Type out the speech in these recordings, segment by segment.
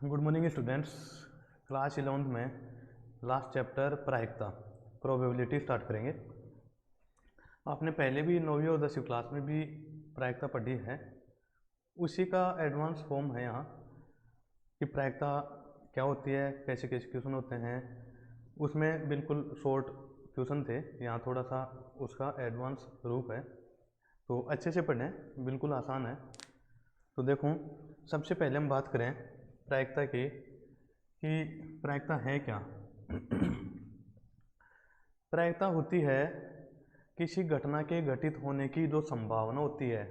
Good morning students. Class 11th में last chapter प्रायिकता probability start करेंगे। आपने पहले भी 9वीं और 10वीं क्लास में भी प्रायिकता पढ़ी है, उसी का एडवांस फॉर्म है यहाँ कि प्रायिकता क्या होती है, कैसे कैसे क्वेश्चन होते हैं। उसमें बिल्कुल शॉर्ट क्वेश्चन थे, यहाँ थोड़ा सा उसका एडवांस रूप है, तो अच्छे से पढ़ें, बिल्कुल आसान है। तो देखो, सबसे पहले हम बात करें प्रायिकता की कि प्रायिकता है क्या। प्रायिकता होती है किसी घटना के घटित होने की जो संभावना होती है,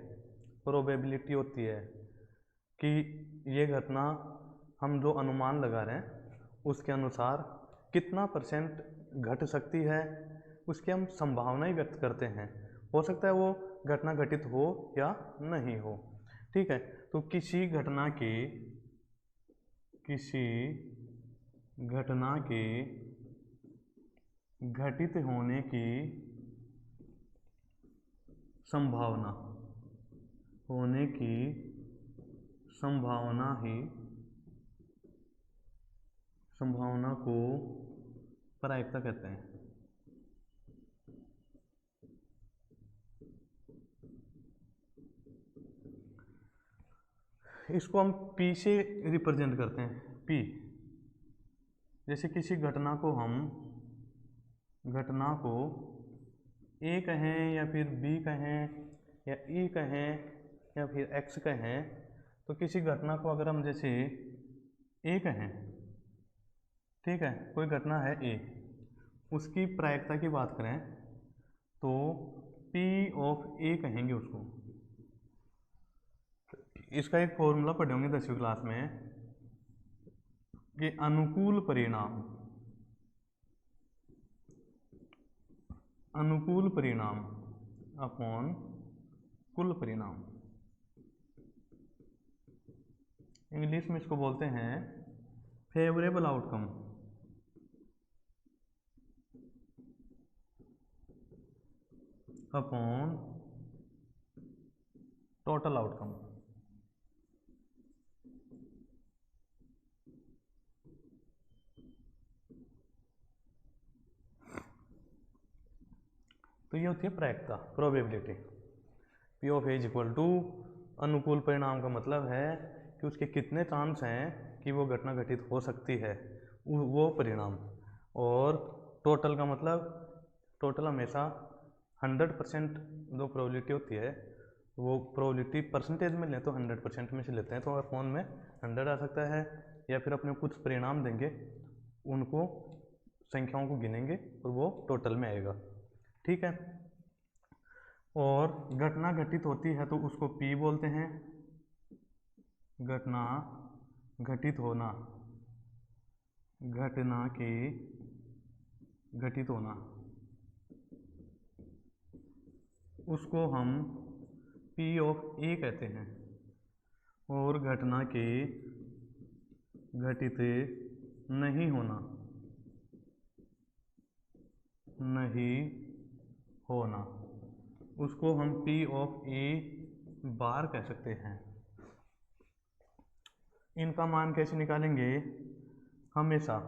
प्रोबेबिलिटी होती है कि ये घटना हम जो अनुमान लगा रहे हैं उसके अनुसार कितना % घट सकती है, उसकी हम संभावना ही व्यक्त करते हैं। हो सकता है वो घटना घटित हो या नहीं हो, ठीक है। तो किसी घटना के घटित होने की संभावना संभावना को प्रायिकता कहते हैं। इसको हम P से रिप्रेजेंट करते हैं। P जैसे किसी घटना को A कहें या फिर B कहें या E कहें या फिर X कहें, तो किसी घटना को अगर हम जैसे A कहें, ठीक है, कोई घटना है A, उसकी प्रायिकता की बात करें तो P ऑफ A कहेंगे उसको। इसका एक फॉर्मूला पढ़े होंगे 10वीं क्लास में कि अनुकूल परिणाम अपॉन कुल परिणाम। इंग्लिश में इसको बोलते हैं favourable outcome upon total outcome. तो ये होती है प्रायिकता, probability. P of A is equal to, अनुकूल परिणाम का मतलब है कि उसके कितने चांस हैं कि वो घटना घटित हो सकती है, वो परिणाम। और टोटल का मतलब, टोटल हमेशा 100% जो प्रोबेबिलिटी होती है, वो प्रोबेबिलिटी परसेंटेज में लें तो 100% में से लेते हैं, तो फोन में 100 आ सकता है, या फिर अपने कुछ परिणाम देंगे, उनको संख्याओं को गिनेंगे और वो टोटल में आएगा, ठीक है। और घटना घटित होती है तो उसको P बोलते हैं, घटना घटित होना, घटना के घटित होना, उसको हम P ऑफ A कहते हैं। और घटना के घटित नहीं होना, उसको हम P ऑफ A बार कह सकते हैं। इनका मान कैसे निकालेंगे? हमेशा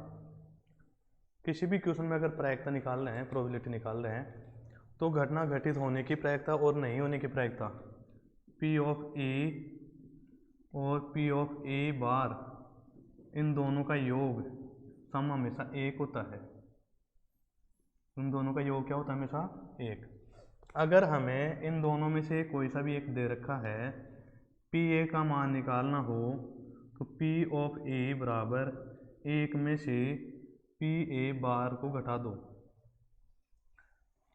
किसी भी क्वेश्चन में अगर प्रायिकता निकाल रहे हैं, प्रोबेबिलिटी निकाल रहे हैं, तो घटना घटित होने की प्रायिकता और नहीं होने की प्रायिकता, P ऑफ A और P ऑफ A बार, इन दोनों का योग सम हमेशा 1 होता है। इन दोनों का योग क्या होता है? हमेशा 1। अगर हमें इन दोनों में से कोई सा भी एक दे रखा है, PA का मान निकालना हो, तो P ऑफ A बराबर 1 में से PA बार को घटा दो,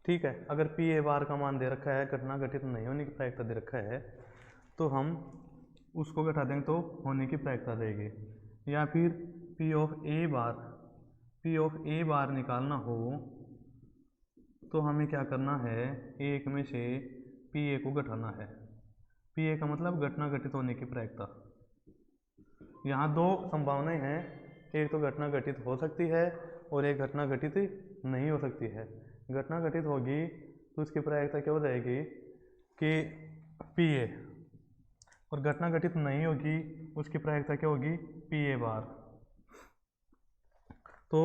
ठीक है। अगर PA बार का मान दे रखा है, घटना घटित नहीं होने की प्रायिकता दे रखा है, तो हम उसको घटा देंगे तो होने की प्रायिकता रहेगी। या फिर P ऑफ A बार निकालना हो तो हमें क्या करना है? 1 में से PA को घटाना है। PA का मतलब घटना घटित होने की प्रायिकता। यहाँ दो संभावनाएं हैं, एक तो घटना घटित हो सकती है और एक घटना घटित नहीं हो सकती है। घटना घटित होगी तो उसकी प्रायिकता क्या हो जाएगी कि PA, और घटना घटित नहीं होगी उसकी प्रायिकता क्या होगी, पी ए बार। तो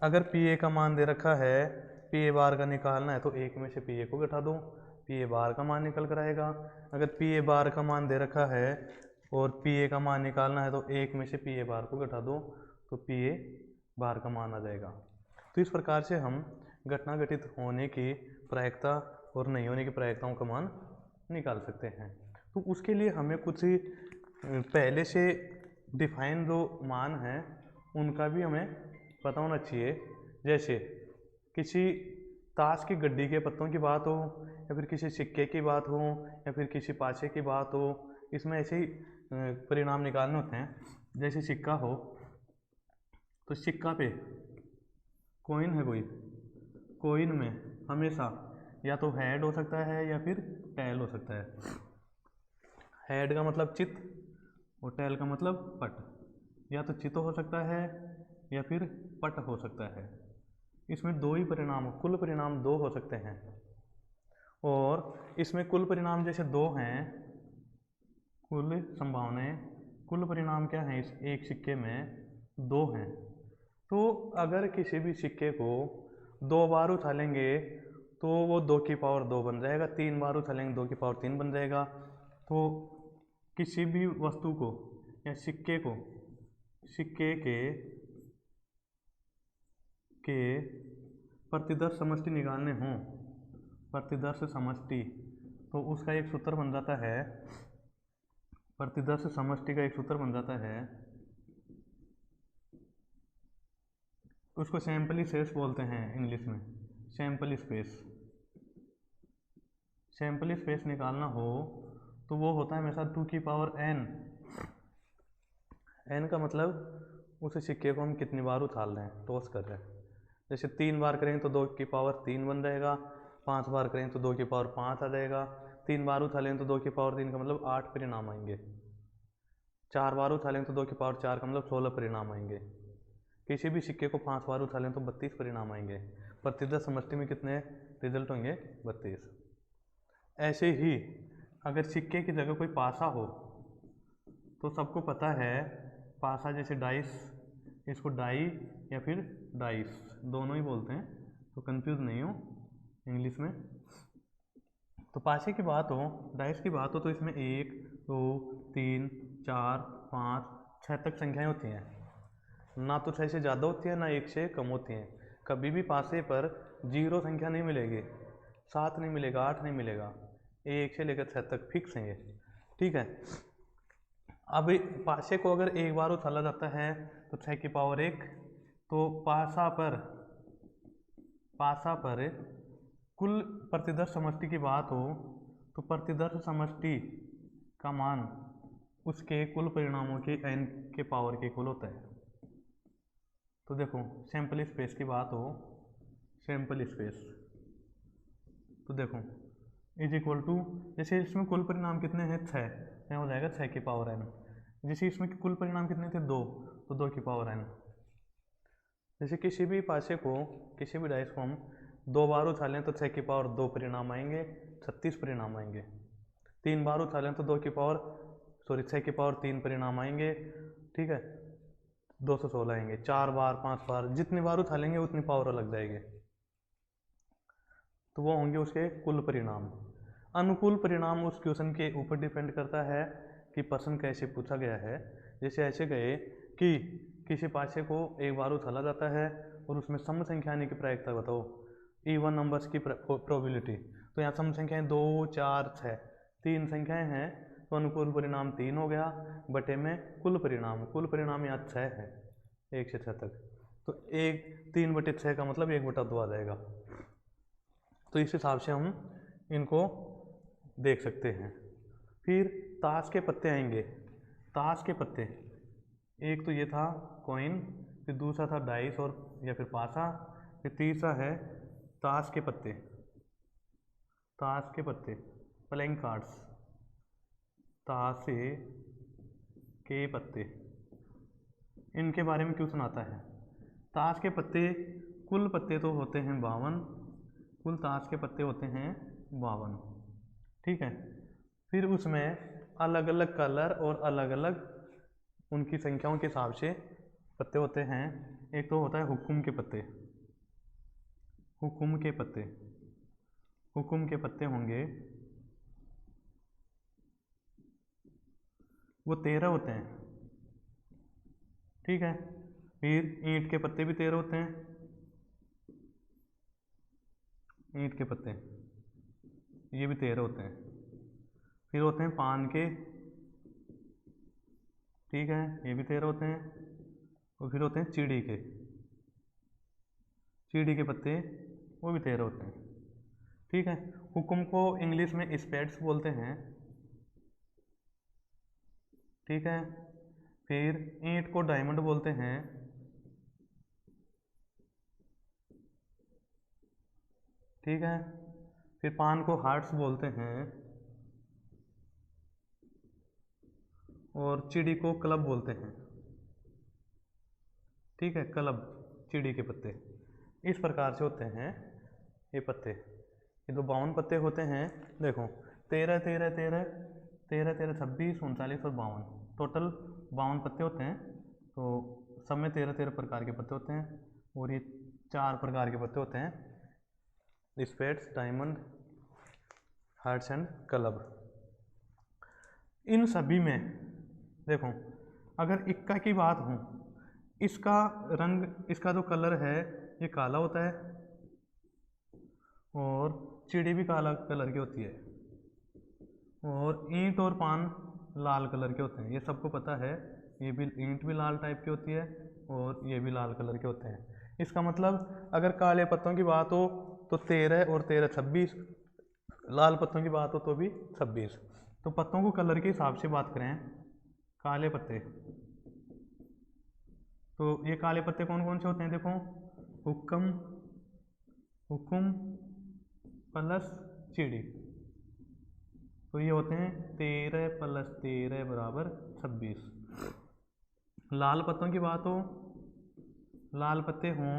अगर पी ए का मान दे रखा है, पी ए बार का निकालना है तो एक में से पी ए को घटा दो, पी ए बार का मान निकल कर आएगा। अगर पी ए बार का मान दे रखा है और पी ए का मान निकालना है तो एक में से पी ए बार को घटा दो तो पी ए बार का मान आ जाएगा। तो इस प्रकार से हम घटना घटित होने की प्रायिकता और नहीं होने की प्रायिकताओं का मान निकाल सकते हैं। तो उसके लिए हमें कुछ पहले से डिफाइन जो मान हैं उनका भी हमें पता होना चाहिए। जैसे किसी ताश की गड्डी के पत्तों की बात हो या फिर किसी सिक्के की बात हो या फिर किसी पासे की बात हो, इसमें ऐसे ही परिणाम निकालने होते हैं। जैसे सिक्का हो तो सिक्का पे कॉइन है कोई, कॉइन में हमेशा या तो हेड हो सकता है या फिर टेल हो सकता है। हेड का मतलब चित और टेल का मतलब पट, या तो चित हो सकता है या फिर पट हो सकता है। इसमें दो ही परिणाम, कुल परिणाम दो हो सकते हैं। और इसमें कुल परिणाम जैसे दो हैं, कुल संभावनाएं, कुल परिणाम क्या हैं, इस एक सिक्के में दो हैं। तो अगर किसी भी सिक्के को दो बार उछालेंगे तो वो 2 की पावर 2 बन जाएगा, 3 बार उछालेंगे 2 की पावर 3 बन जाएगा। तो किसी भी वस्तु को या सिक्के को, सिक्के के प्रतिदर्श समष्टि निकालने हों, प्रतिदर्श समष्टि, तो उसका एक सूत्र बन जाता है, प्रतिदर्श समष्टि का एक सूत्र बन जाता है, उसको सैंपल स्पेस बोलते हैं इंग्लिश में, सैंपल स्पेस। सैंपल स्पेस निकालना हो तो वो होता है हमेशा 2 की पावर n। n का मतलब उस सिक्के को हम कितनी बार उछाल रहे हैं, टॉस कर रहे हैं। जैसे 3 बार करेंगे तो 2 की पावर 3 बन जाएगा, 5 बार करेंगे तो 2 की पावर 5 आ जाएगा, 3 बार उछालेंगे तो 2 की पावर 3 का मतलब 8 परिणाम आएंगे, 4 बार उछालेंगे तो 2 की पावर 4 का मतलब 16 परिणाम आएंगे। किसी भी सिक्के को 5 बार उछालें तो 32 परिणाम आएंगे। प्रतिदर्श समष्टि में कितने रिजल्ट होंगे, 32। ऐसे ही अगर सिक्के की जगह कोई पासा हो तो सबको पता है पासा जैसे डाइस, इसको डाई या फिर डाइस दोनों ही बोलते हैं, तो कंफ्यूज नहीं हो इंग्लिश में। तो पासे की बात हो, डाइस की बात हो तो इसमें 1 2 3 4 5 6 तक संख्याएं होती हैं। ना तो 6 से ज़्यादा होती है ना 1 से कम होती हैं। कभी भी पासे पर 0 संख्या नहीं मिलेगी, 7 नहीं मिलेगा, 8 नहीं मिलेगा, 1 से लेकर 6 तक फिक्स हैं ये, ठीक है। अब पासे को अगर एक बार उछाला जाता है तो 6 की पावर 1, तो पासा पर कुल प्रतिदर्श समष्टि की बात हो तो प्रतिदर्श समष्टि का मान उसके कुल परिणामों के n के पावर के इक्वल होता है। तो देखो सैंपल स्पेस की बात हो, सैंपल स्पेस, तो देखो इज इक्वल टू, जैसे इसमें कुल परिणाम कितने हैं 6, यहाँ हो जाएगा 6 की पावर n। जैसे इसमें कुल परिणाम कितने थे 2, तो 2 की पावर n। जैसे किसी भी पासे को, किसी भी डाइस को हम 2 बार उछालें तो 6 की पावर 2 परिणाम आएंगे, 36 परिणाम आएंगे। 3 बार उछालें तो 6 की पावर 3 परिणाम आएंगे, ठीक है, 216 आएंगे। 4 बार 5 बार जितनी बार उछालेंगे उतनी पावर लग जाएगी, तो वो होंगे उसके कुल परिणाम। अनुकूल परिणाम उस क्वेश्चन के ऊपर डिपेंड करता है कि प्रश्न कैसे पूछा गया है। जैसे ऐसे गए कि किसी पासे को एक बार उछाला जाता है और उसमें सम संख्या आने की प्रायिकता बताओ, इवन नंबर्स की प्रोबेबिलिटी। तो यहाँ सम संख्याएं 2 4 6 3 संख्याएं हैं, तो अनुकूल परिणाम 3 हो गया बटे में कुल परिणाम यहाँ 6 है, 1 से 6 तक, तो 3 बटे 6 का मतलब 1 बटा 2 आ जाएगा। तो इस हिसाब से हम इनको देख सकते हैं। फिर ताश के पत्ते आएंगे, ताश के पत्ते, एक तो ये था कॉइन, फिर दूसरा था डाइस और या फिर पासा, फिर तीसरा है ताश के पत्ते, प्लेइंग कार्ड्स, ताशे के पत्ते। इनके बारे में क्वेश्चन आता है। ताश के पत्ते, कुल पत्ते तो होते हैं 52, कुल ताश के पत्ते होते हैं 52, ठीक है। फिर उसमें अलग अलग कलर और अलग अलग उनकी संख्याओं के हिसाब से पत्ते होते हैं। एक तो होता है हुक्म के पत्ते, हुक्म के पत्ते, हुक्म के पत्ते होंगे वो 13 होते हैं, ठीक है। फिर ईंट के पत्ते भी 13 होते हैं, ईंट के पत्ते ये भी 13 होते हैं। फिर होते हैं पान के, ठीक है, ये भी 13 होते हैं। और फिर होते हैं चीड़ी के, चीड़ी के पत्ते वो भी 13 होते हैं, ठीक है। हुक्म को इंग्लिश में स्पेड्स बोलते हैं, ठीक है। फिर ईंट को डायमंड बोलते हैं, ठीक है। फिर पान को हार्ट्स बोलते हैं और चिड़ी को क्लब बोलते हैं, ठीक है, क्लब, चिड़ी के पत्ते। इस प्रकार से होते हैं ये पत्ते। ये तो 52 पत्ते होते हैं, देखो 13 13 13 13 13 26 39 और 52, टोटल 52 पत्ते होते हैं। तो सब में 13 13 प्रकार के पत्ते होते हैं और ये 4 प्रकार के पत्ते होते हैं, spades, diamond, hearts and club. इन सभी में देखो अगर इक्का की बात हो, इसका रंग, इसका जो कलर है ये काला होता है और चिड़ी भी काला कलर की होती है और ईंट और पान लाल कलर के होते हैं, ये सबको पता है। ये भी ईंट भी लाल टाइप की होती है और ये भी लाल कलर के होते हैं। इसका मतलब अगर काले पत्तों की बात हो तो 13 और 13 26, लाल पत्तों की बात हो तो भी 26। तो पत्तों को कलर के हिसाब से बात करें, काले पत्ते, तो ये काले पत्ते कौन कौन से होते हैं, देखो हुक्म, हुक्म प्लस चिड़ी, तो ये होते हैं 13 + 13 = 26। लाल पत्तों की बात हो, लाल पत्ते हों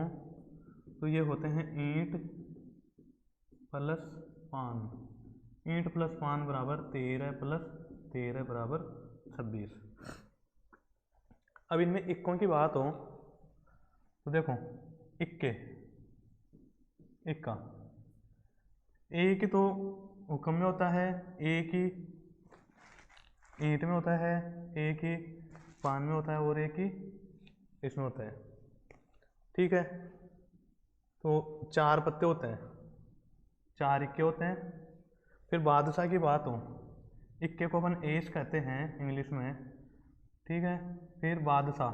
तो ये होते हैं ईंट प्लस पान, ईंट प्लस पान बराबर 13 + 13 = 26। अब इनमें इक्कों की बात हो तो देखो इक्के, इक्का एक ही तो हुक्म में होता है, एक ही ईंट में होता है, एक ही पान में होता है और एक ही इसमें होता है, ठीक है। तो 4 पत्ते होते हैं, 4 इक्के होते हैं। फिर बादशाह की बात हो, इक्के को अपन एस कहते हैं इंग्लिश में, ठीक है। फिर बादशाह,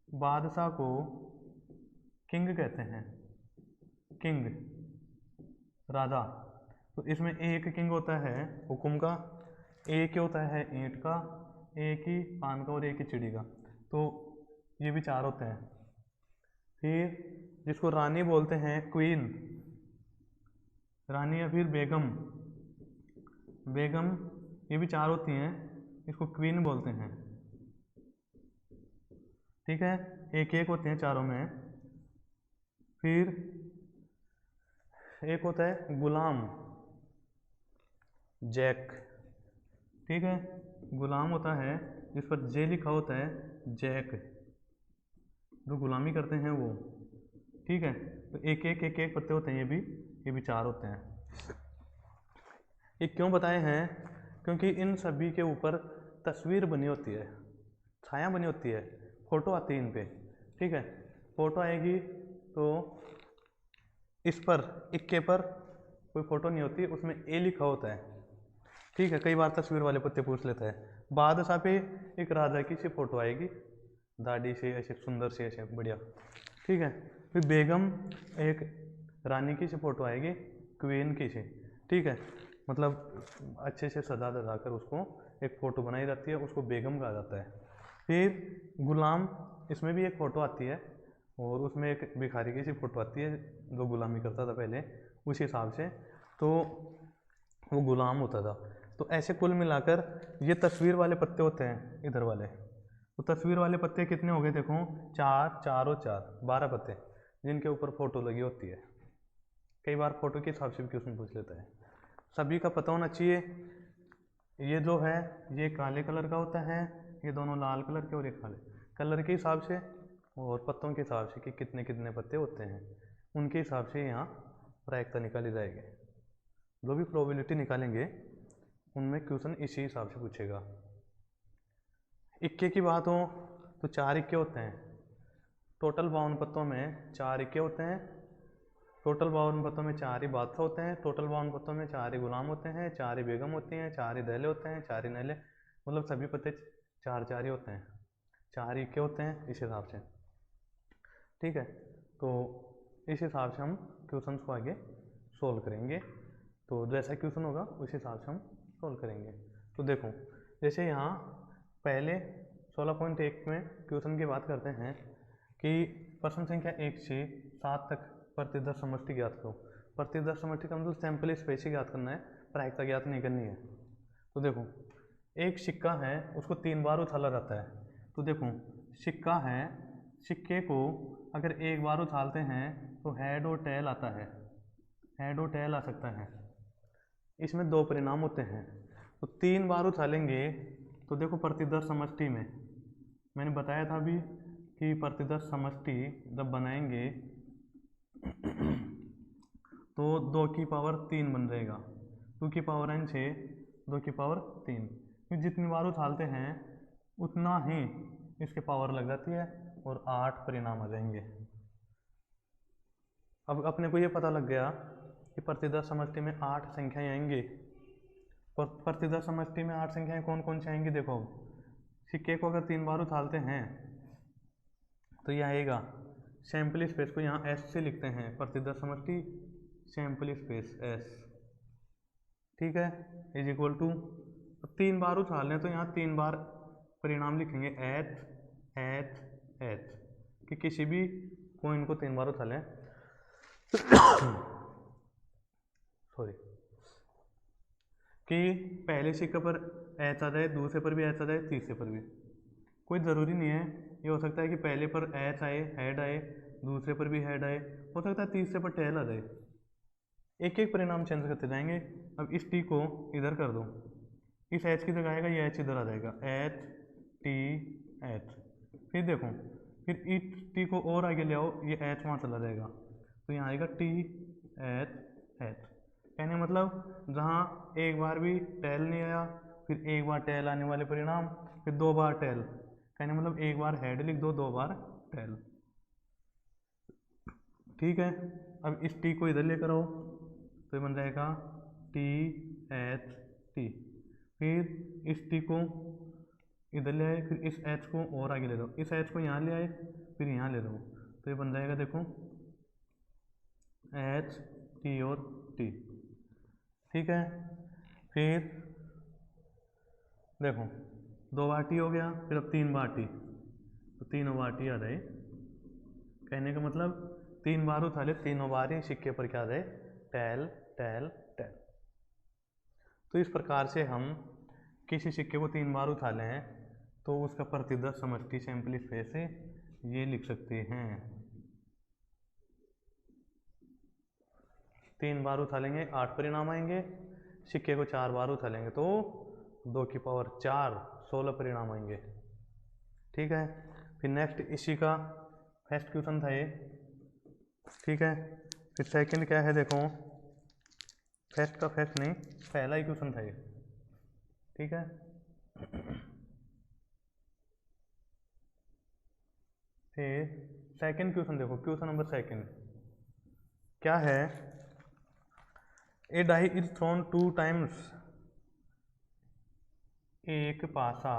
बादशाह को किंग कहते हैं, किंग, राजा। तो इसमें एक किंग होता है हुक्म का, एक ही होता है ईंट का, एक ही पान का और एक ही चिड़ी का, तो ये भी 4 होते हैं। फिर जिसको रानी बोलते हैं, क्वीन, रानी या फिर बेगम, बेगम, ये भी 4 होती हैं, इसको क्वीन बोलते हैं, ठीक है। एक एक होते हैं चारों में। फिर एक होता है गुलाम, जैक, ठीक है, गुलाम होता है जिस पर जे लिखा होता है, जैक, जो गुलामी करते हैं वो, ठीक है। तो एक एक पत्ते होते हैं, ये भी 4 होते हैं। ये क्यों बताए हैं, क्योंकि इन सभी के ऊपर तस्वीर बनी होती है, छाया बनी होती है, फोटो आती है इन पे, ठीक है। फोटो आएगी तो इस पर, इक्के पर कोई फोटो नहीं होती, उसमें ए लिखा होता है, ठीक है। कई बार तस्वीर वाले पत्ते पूछ लेते हैं। बादशाह पे एक राजा की सी फोटो आएगी, दाढ़ी से ऐसे सुंदर से ऐसे बढ़िया, ठीक है। फिर बेगम, एक रानी की सी फोटो आएगी, क्वीन की सी, ठीक है, मतलब अच्छे से सजा दजा कर उसको एक फ़ोटो बनाई जाती है, उसको बेगम कहा जाता है। फिर गुलाम, इसमें भी एक फ़ोटो आती है और उसमें एक भिखारी की सी फ़ोटो आती है जो गुलामी करता था पहले, उस हिसाब से तो वो गुलाम होता था। तो ऐसे कुल मिलाकर ये तस्वीर वाले पत्ते होते हैं इधर वाले। तो तस्वीर वाले पत्ते कितने हो गए, देखो 4 4 और 4 12 पत्ते जिनके ऊपर फ़ोटो लगी होती है। कई बार फ़ोटो के हिसाब से भी क्वेश्चन पूछ लेता है। सभी का पता होना चाहिए। ये जो है ये काले कलर का होता है, ये दोनों लाल कलर के और ये काले। कलर के हिसाब से और पत्तों के हिसाब से कि कितने कितने पत्ते होते हैं उनके हिसाब से यहाँ प्रायिकता निकाली जाएगी। जो भी प्रोबेबिलिटी निकालेंगे उनमें क्वेश्चन इसी हिसाब से पूछेगा। इक्के की बात हो तो 4 इक्के होते हैं। टोटल 52 पत्तों में 4 इक्के होते हैं। टोटल 52 पत्तों में 4 ही बादशाह होते हैं। टोटल 52 पत्तों में 4 ही गुलाम होते हैं, 4 ही बेगम होती हैं, 4 ही दहले होते हैं, 4 ही नहले, मतलब सभी पत्ते 4 ही होते हैं। 4 ही इक्के होते हैं इस हिसाब से। ठीक है, तो इस हिसाब से हम क्वेश्चन को आगे सोल्व करेंगे। तो जैसा क्वेश्चन होगा उस हिसाब से हम सोल्व करेंगे। तो देखो जैसे यहाँ पहले 16.1 में क्वेश्चन की बात करते हैं कि प्रश्न संख्या 1 से 7 तक प्रतिदर्श समष्टि ज्ञात करो। प्रतिदर्श समष्टि का मतलब सैंपल स्पेस ही ज्ञात करना है, प्रायिकता ज्ञात नहीं करनी है। तो देखो एक सिक्का है उसको 3 बार उछाला जाता है। तो देखो सिक्का है, सिक्के को अगर एक बार उछालते हैं तो हेड और टेल आता है, हेड और टेल आ सकता है। इसमें 2 परिणाम होते हैं। तो 3 बार उछालेंगे तो देखो प्रतिदर्श समष्टि में मैंने बताया था अभी कि प्रतिदर्श समष्टि जब बनाएंगे तो 2 की पावर 3 बन जाएगा। 2 की पावर n से 2 की पावर 3, फिर जितनी बार उछालते हैं उतना ही इसके पावर लग जाती है और 8 परिणाम आ जाएंगे। अब अपने को ये पता लग गया कि प्रतिदर्श समष्टि में 8 संख्याएं आएंगी। प्रतिदर्श समष्टि में 8 संख्याएं कौन कौन सी आएंगी? देखो सिक्के को अगर 3 बार उछालते हैं तो ये आएगा सैंपल स्पेस को यहाँ S से लिखते हैं, प्रतिदर्श समष्टि सैंपल स्पेस S, ठीक है, इज इक्वल टू 3 बार उछाल लें तो यहाँ 3 बार परिणाम लिखेंगे H H H कि किसी भी कॉइन को 3 बार उछालें सॉरी कि पहले सिक्के पर H आ जाए, दूसरे पर भी H आ जाए, तीसरे पर भी। कोई ज़रूरी नहीं है, ये हो सकता है कि पहले पर H आए, हेड आए, दूसरे पर भी हेड आए, हो सकता है तीसरे पर टेल आ जाए। एक एक परिणाम चेंज करते जाएंगे। अब इस T को इधर कर दो, इस H की जगह आएगा ये H इधर आ जाएगा, H T H। फिर देखो फिर इस T को और आगे ले आओ, ये H वहाँ चला जाएगा तो यहाँ आएगा T H H। कहने मतलब जहाँ एक बार भी टेल नहीं आया, फिर एक बार टेल आने वाले परिणाम, फिर 2 बार टेल, कहने मतलब एक बार हेड लिख दो, 2 बार टेल, ठीक है। अब इस T को इधर लेकर आओ तो ये बन जाएगा T H T। फिर इस T को इधर ले आए, फिर इस H को और आगे ले दो, इस H को यहाँ ले आए, फिर यहाँ ले दो तो ये बन जाएगा देखो H T और T, ठीक है। फिर देखो 2 बार T हो गया, फिर अब 3 बार T, तो 3 बार T आ जाए। कहने का मतलब 3 बार उछाले, 3 बार ही सिक्के पर क्या आ जाए, टेल टेल टेल। तो इस प्रकार से हम किसी सिक्के को 3 बार उछाले हैं तो उसका प्रतिदर्श समष्टि सैंपल स्पेस से ये लिख सकते हैं। 3 बार उछालेंगे 8 परिणाम आएंगे, सिक्के को 4 बार उछालेंगे तो 2 की पावर 4 16 परिणाम आएंगे, ठीक है। फिर नेक्स्ट इसी का फर्स्ट क्वेश्चन था ये, ठीक है। फिर सेकंड क्या है देखो, फर्स्ट का फर्स्ट नहीं, पहला ही क्वेश्चन था ये, ठीक है। फिर सेकंड क्वेश्चन देखो, क्वेश्चन नंबर सेकंड क्या है, ए डाई इज थ्रोन 2 टाइम्स, एक पासा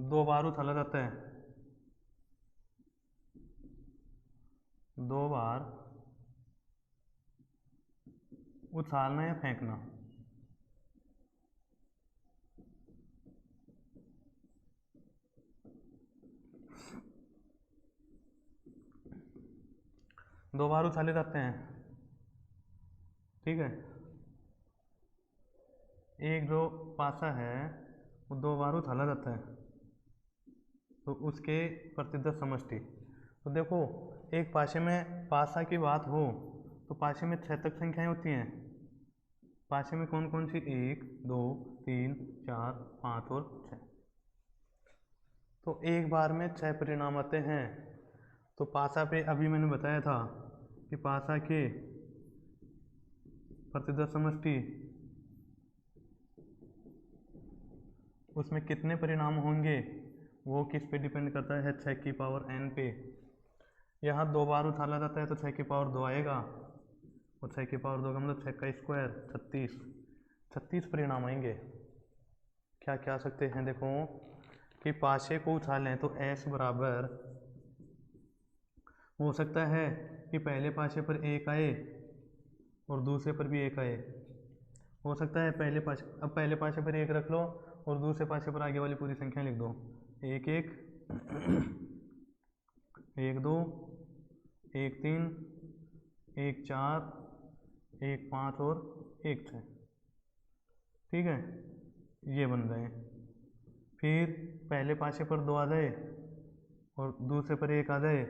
2 बार उछाला जाता है, 2 बार उछालना या फेंकना, दो बार उछाले जाते हैं, ठीक है। एक जो पासा है वो 2 बार उछाला जाता है तो उसके प्रतिदर्श समष्टि। तो देखो एक पासे में पासा की बात हो तो पासे में 6 तक संख्याएं होती हैं, पासे में कौन कौन सी, 1 2 3 4 5 और 6। तो एक बार में 6 परिणाम आते हैं। तो पासा पे अभी मैंने बताया था कि पासा के प्रतिदर्श समष्टि उसमें कितने परिणाम होंगे वो किस पे डिपेंड करता है, 6 की पावर n पे। यहाँ 2 बार उछाला जाता है तो 6 की पावर 2 आएगा, और 6 की पावर 2 का मतलब 6 का स्क्वायर 36 परिणाम आएंगे। क्या क्या आ सकते हैं, देखो कि पासे को उछालें तो s बराबर हो सकता है कि पहले पासे पर 1 आए और दूसरे पर भी 1 आए। हो सकता है पहले पासे पर 1 रख लो और दूसरे पासे पर आगे वाली पूरी संख्या लिख दो, 1 1 1 2 1 3 1 4 1 5 और 1 6। ठीक है, ये बन गए। फिर पहले पासे पर 2 आ जाए और दूसरे पर 1 आ जाए,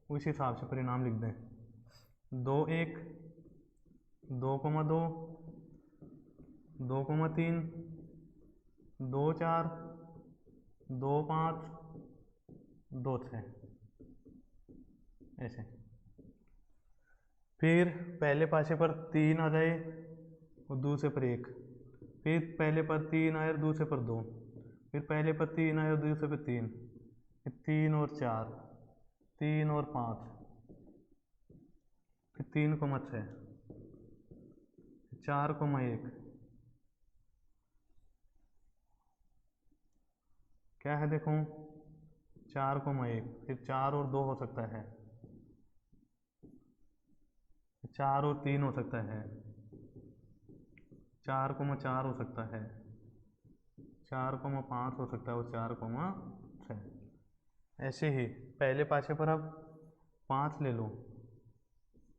उस हिसाब से परिणाम लिख दें। 2 1 2 2 2 3 2 4 2 5 2 6 ऐसे। फिर पहले पासे पर 3 आ जाए और दूसरे पर 1, फिर पहले पर 3 आए और दूसरे पर 2, फिर पहले पर 3 आए और दूसरे पर 3, फिर 3 और 4, 3 और 5, फिर 3 को 6, 4 को 1। क्या है देखो, 4 को 1, फिर 4 और 2 हो सकता है, 4 और 3 हो सकता है, 4 को 4 हो सकता है, 4 को 5 हो सकता है और 4 को 6। ऐसे ही पहले पासे पर अब 5 ले लो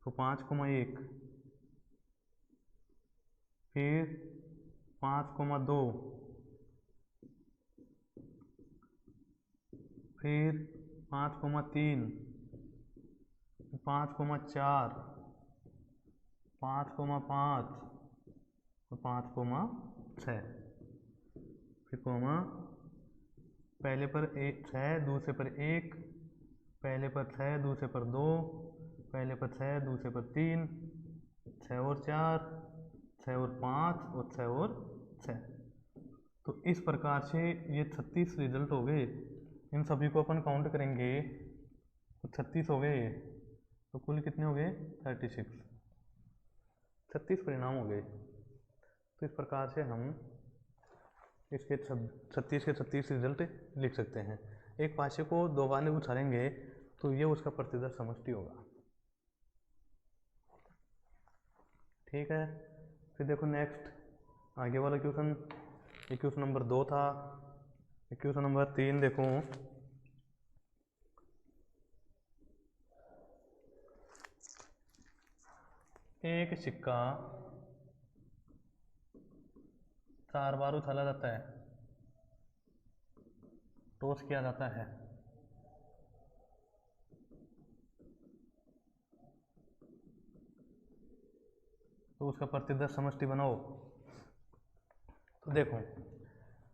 तो 5 को 1, फिर 5 को 2, फिर 5 को 3, 5 को 4, 5 को 5 और 5 को 6, फिर कोमा पहले पर 6 दूसरे पर 1, पहले पर 6 दूसरे पर 2, पहले पर 6 दूसरे पर 3, 6 और 4, 6 और 5 और 6 और 6। तो इस प्रकार से ये 36 रिजल्ट हो गए। इन सभी को अपन काउंट करेंगे तो 36 हो गए, तो कुल कितने हो गए, 36 परिणाम हो गए। तो इस प्रकार से हम इसके 36 के 36 रिजल्ट लिख सकते हैं। एक पासे को 2 बार उछालेंगे तो ये उसका प्रतिदर्श समष्टि होगा। ठीक है, फिर देखो नेक्स्ट आगे वाला क्वेश्चन, ये क्वेश्चन नंबर 2 था। क्वेश्चन नंबर 3 देखो, एक सिक्का 4 बार उछाला जाता है, टॉस किया जाता है, तो उसका प्रतिदर्श समष्टि बनाओ। तो देखो,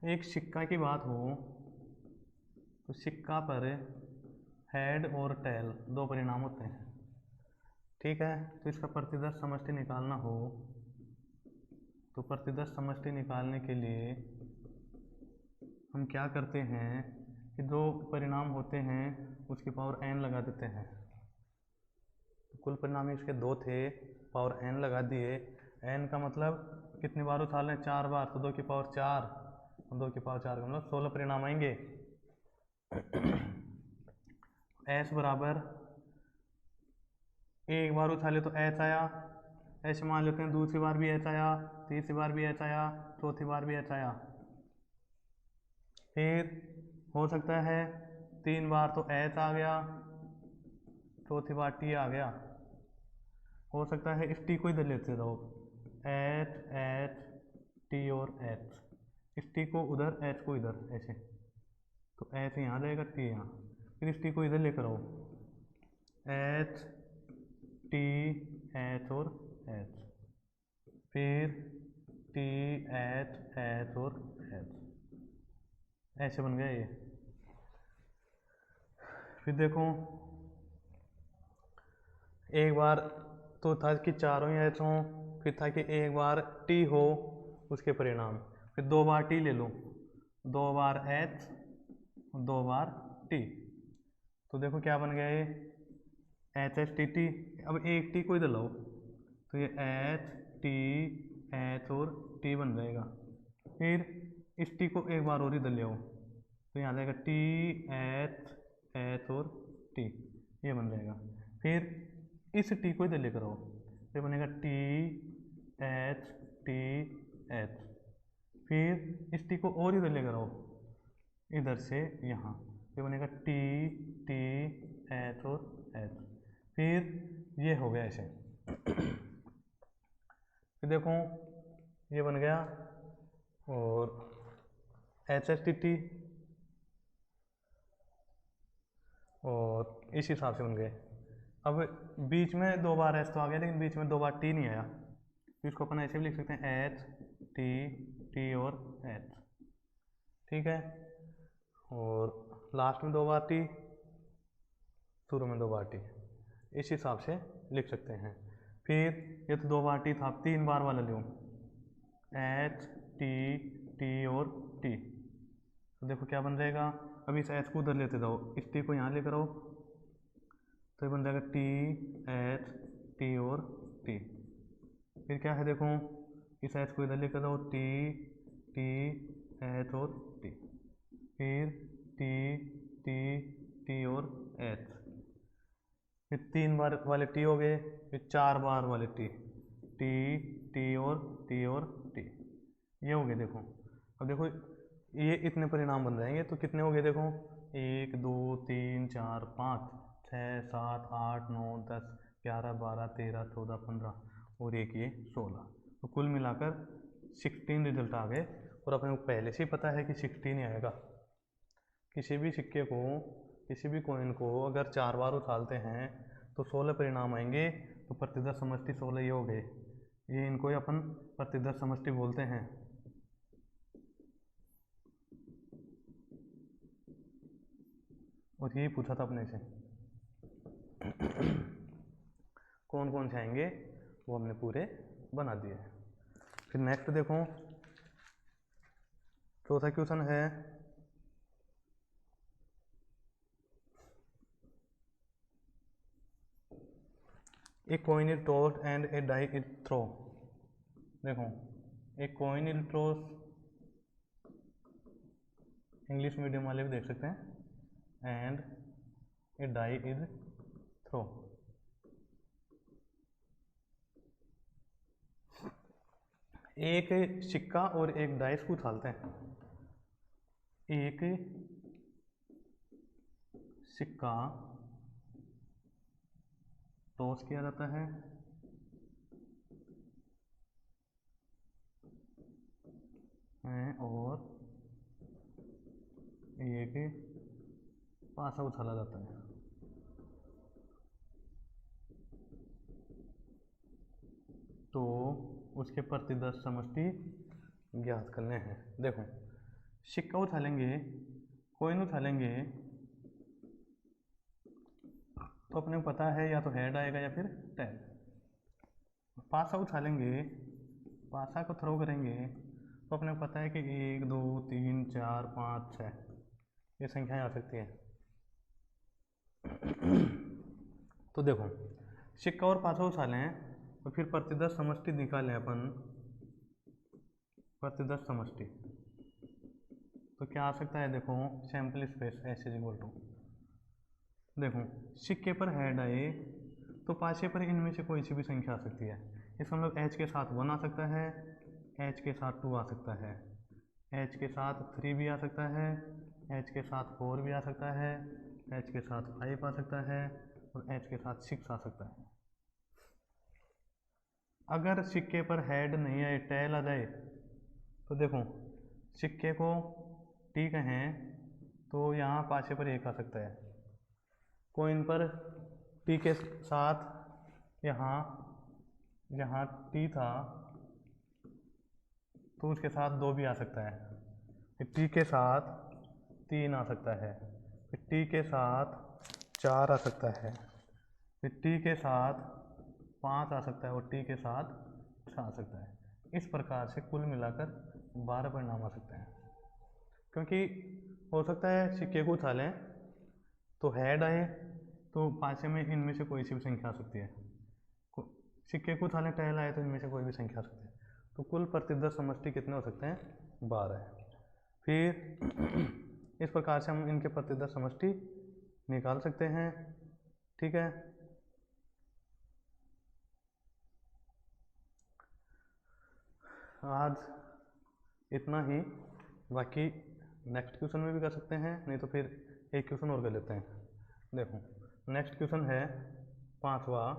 एक सिक्का की बात हो तो सिक्का पर हेड और टेल 2 परिणाम होते हैं। ठीक है, तो इसका प्रतिदर्श समष्टि निकालना हो तो प्रतिदर्श समष्टि निकालने के लिए हम क्या करते हैं कि 2 परिणाम होते हैं उसकी पावर n लगा देते हैं। तो कुल परिणाम इसके 2 थे, पावर n लगा दिए। n का मतलब कितनी बार उछाल रहे हैं, 4 बार, तो 2 की पावर 4 और 2 की पावर 4 का मतलब 16 परिणाम आएंगे। s बराबर एक बार उछाले तो h आया, ऐसे मान लेते हैं दूसरी बार भी h आया, तीसरी बार भी h आया, चौथी बार भी h आया। फिर हो सकता है 3 बार तो h आ गया, चौथी बार t आ गया। हो सकता है इस t को इधर लेते रहो, h h t और h, इस t को उधर h को इधर, ऐसे तो h यहाँ जाएगा t यहाँ। फिर इस t को इधर लेकर आओ, h t h और h, फिर टी एच एच और एच, ऐसे बन गया ये। फिर देखो एक बार तो था कि चारों ही एच हों, फिर था कि एक बार टी हो उसके परिणाम, फिर 2 बार टी ले लो, 2 बार एच 2 बार टी, तो देखो क्या बन गया ये एच एच टी टी। अब एक टी को इधर लाओ तो ये एच टी एच और टी बन जाएगा। फिर इस टी को एक बार और इधर ले आओ तो यहाँ जाएगा टी एच एच और टी, ये बन जाएगा। फिर इस टी को इधर लेकर आओ, ये बनेगा टी एच टी एच। फिर इस टी को और इधर लेकर आओ, इधर से यहाँ, ये बनेगा टी टी एच और एच। फिर ये हो गया ऐसे। फिर देखो ये बन गया और एच एच टी टी, और इस हिसाब से बन गए। अब बीच में 2 बार एच तो आ गया, लेकिन बीच में 2 बार टी नहीं आया, तो इसको अपन ऐसे भी लिख सकते हैं एच टी टी और एच, ठीक है। और लास्ट में 2 बार टी, शुरू में 2 बार टी, इस हिसाब से लिख सकते हैं। फिर ये तो 2 बार टी था, 3 बार वाला लूँ एच टी टी और टी, तो देखो क्या बन जाएगा। अभी इस एच को उधर लेते जाओ, इस टी को यहाँ लेकर आओ तो ये बन जाएगा टी एच टी और टी। फिर क्या है देखो, इस एच को इधर लेकर जाओ टी टी एच और टी, फिर टी टी टी और एच, फिर 3 बार वाले टी हो गए, फिर 4 बार वाले टी टी टी और टी और टी, ये हो गए। देखो अब देखो ये इतने परिणाम बन जाएंगे, तो कितने हो गए देखो 1 2 3 4 5 6 7 8 9 10 11 12 13 14 15 और एक ये 16, तो कुल मिलाकर 16 रिजल्ट आ गए। और अपने को पहले से ही पता है कि 16 ही आएगा। किसी भी सिक्के को, किसी भी कॉइन को अगर 4 बार उछालते हैं तो 16 परिणाम आएंगे, तो प्रतिदर्श समष्टि 16 ये हो गए। ये इनको ही अपन प्रतिदर्श समष्टि बोलते हैं। और यही पूछा था अपने से कौन कौन से आएंगे, वो हमने पूरे बना दिए। फिर नेक्स्ट देखो, चौथा क्वेश्चन है a coin is tossed and a die is throw. देखो a coin is tossed, English medium वाले भी देख सकते हैं, and a die is throw. एक सिक्का और एक डाइस को उछालते हैं। एक सिक्का टॉस किया जाता है, और एक पासा उछाला जाता है। तो उसके प्रतिदर्श समष्टि ज्ञात करने हैं। देखो सिक्का उछालेंगे, कॉइन उछालेंगे, तो अपने को पता है या तो हेड आएगा या फिर टेल। पासा उछालेंगे, पासा को थ्रो करेंगे, तो अपने को पता है कि 1 2 3 4 5 6 ये संख्याएं आ सकती है। तो देखो सिक्का और पासा उछालें तो फिर प्रतिदर्श समष्टि निकालें अपन, प्रतिदर्श समष्टि तो क्या आ सकता है। देखो sample space S is equal to, देखो सिक्के पर हेड आए तो पासे पर इनमें से कोई सी भी संख्या आ सकती है। इसका मतलब एच के साथ 1 आ सकता है, एच के साथ 2 आ सकता है, एच के साथ 3 भी आ सकता है, एच के साथ 4 भी आ सकता है, एच के साथ 5 आ सकता है, और एच के साथ 6 आ सकता है। अगर सिक्के पर हेड नहीं आए, टेल आ जाए, तो देखो सिक्के को टी कहें तो यहाँ पासे पर 1 आ सकता है, कॉइन पर टी के साथ यहाँ टी था तो उसके साथ 2 भी आ सकता है, फिर टी के साथ 3 आ सकता है, फिर टी के साथ 4 आ सकता है, फिर टी के साथ 5 आ सकता है और टी के साथ 6 आ सकता है। इस प्रकार से कुल मिलाकर 12 परिणाम आ सकते हैं। क्योंकि हो सकता है सिक्के को उछालें तो हेड आए, तो पाँचे में इनमें से कोई सी भी संख्या आ सकती है। सिक्के को उछालें टेल आए तो इनमें से कोई भी संख्या आ सकती है। तो कुल प्रतिदर्श समष्टि कितने हो सकते हैं? 12 है। फिर इस प्रकार से हम इनके प्रतिदर्श समष्टि निकाल सकते हैं। ठीक है, आज इतना ही। बाकी नेक्स्ट क्वेश्चन में भी कर सकते हैं, नहीं तो फिर एक क्वेश्चन और कर लेते हैं। देखो नेक्स्ट क्वेश्चन है 5वां।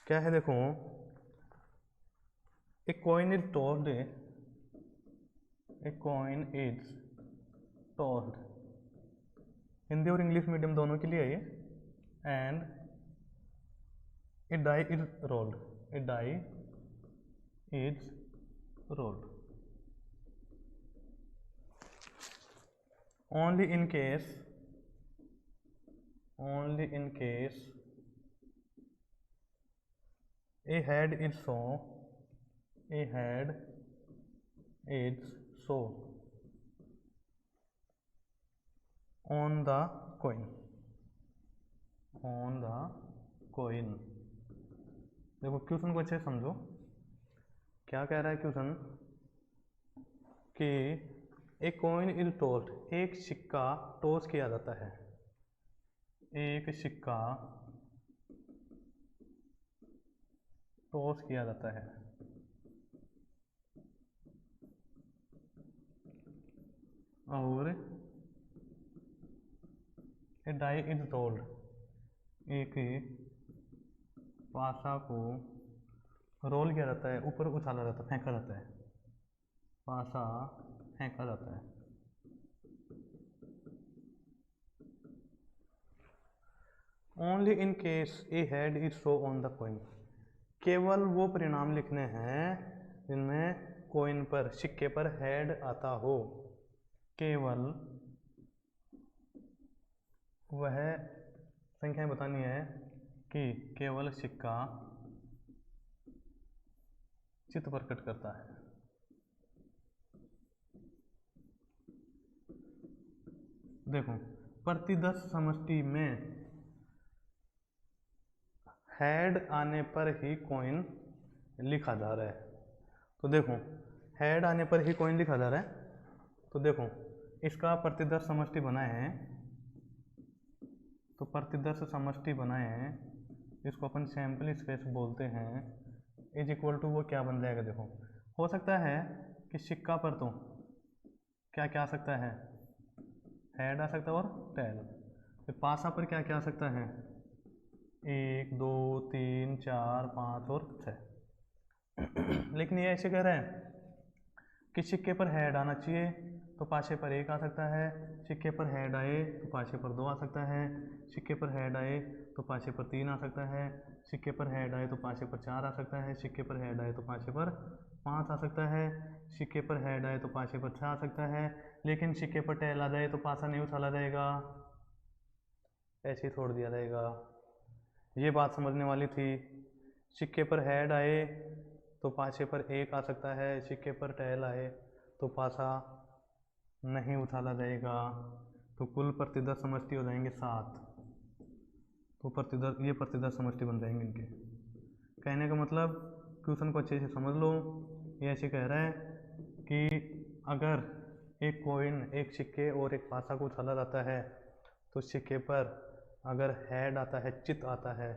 क्या है? देखो, a coin is tossed, a coin is tossed, Hindi और इंग्लिश मीडियम दोनों के लिए है ये। And a die is rolled, a die is rolled, only in case a head is shown on the coin, देखो क्वेश्चन को अच्छे से समझो। क्या कह रहा है क्वेश्चन कि एक कॉइन इज टॉस्ड, एक सिक्का टॉस किया जाता है, एक सिक्का टॉस किया जाता है, और ए डाई इज रोल्ड, एक पासा को रोल किया जाता है, ऊपर उछाला जाता है, फेंका जाता है, पासा फेंका जाता है। Only in case A head is show on the coin, केवल वो परिणाम लिखने हैं जिनमें कॉइन पर, सिक्के पर हेड आता हो। केवल वह संख्याएं बतानी है कि केवल सिक्का चित्त प्रकट करता है। देखो प्रतिदर्श समष्टि में हेड आने पर ही कॉइन लिखा जा रहा है। तो देखो हेड आने पर ही कॉइन लिखा जा रहा है। तो देखो इसका प्रतिदर्श समष्टि बनाए हैं, तो प्रतिदर्श समष्टि बनाए हैं, इसको अपन सैंपल स्पेस बोलते हैं, इज इक्वल टू वो क्या बन जाएगा। देखो हो सकता है कि सिक्का पर तो क्या क्या आ सकता है, हेड आ सकता है और टेल। फिर पासा पर क्या क्या आ सकता है, 1 2 3 4 5 और 6। लेकिन ये ऐसे कह रहे हैं कि सिक्के पर हेड आना चाहिए, तो पासे पर 1 आ सकता है, सिक्के पर हेड आए तो पासे पर 2 आ सकता है, सिक्के पर हेड आए तो पासे पर 3 आ सकता है, सिक्के पर हेड आए तो पासे पर 4 आ सकता है, सिक्के पर हेड आए तो पासे पर 5 आ सकता है, सिक्के पर हेड आए तो पासे पर 6 आ सकता है। लेकिन सिक्के पर टेल आ जाए तो पासा नहीं उछाला जाएगा, ऐसे ही छोड़ दिया जाएगा। ये बात समझने वाली थी। सिक्के पर हेड आए तो पासे पर 1 आ सकता है, सिक्के पर टेल आए तो पासा नहीं उछाला जाएगा। तो कुल प्रतिदर्श समष्टि हो जाएंगे 7। तो ये प्रतिदर्श समष्टि बन जाएंगे इनके। कहने का मतलब क्वेश्चन को अच्छे से समझ लो। ये ऐसे कह रहा है कि अगर एक कॉइन, एक सिक्के और एक पासा को उछाला जाता है, तो सिक्के पर अगर हेड आता है, चित आता है,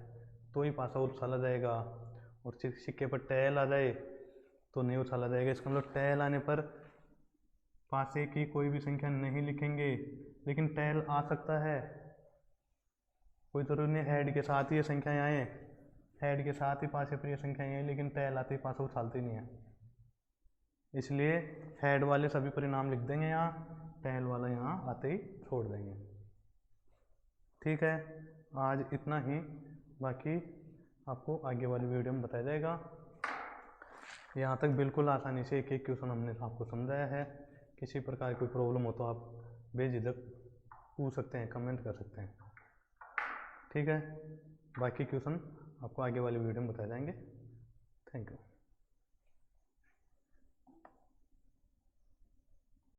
तो ही पासा उछाला जाएगा, और सिक्के पर टेल आ जाए तो नहीं उछाला जाएगा। इसका मतलब टेल आने पर पासे की कोई भी संख्या नहीं लिखेंगे, लेकिन टेल आ सकता है। कोई जरूरी नहीं हेड के साथ ही ये संख्याएं आए, हेड के साथ ही पासे पर ये संख्याएं आए, लेकिन टेल आते ही पासा उछालते नहीं है। इसलिए हेड वाले सभी परिणाम लिख देंगे यहाँ, टेल वाला यहाँ आते ही छोड़ देंगे। ठीक है, आज इतना ही, बाकी आपको आगे वाली वीडियो में बताया जाएगा। यहाँ तक बिल्कुल आसानी से एक एक क्वेश्चन हमने आपको समझाया है। किसी प्रकार कोई प्रॉब्लम हो तो आप बेझिझक पूछ सकते हैं, कमेंट कर सकते हैं, ठीक है। बाकी क्वेश्चन आपको आगे वाली वीडियो में बताए जाएंगे। Thank you.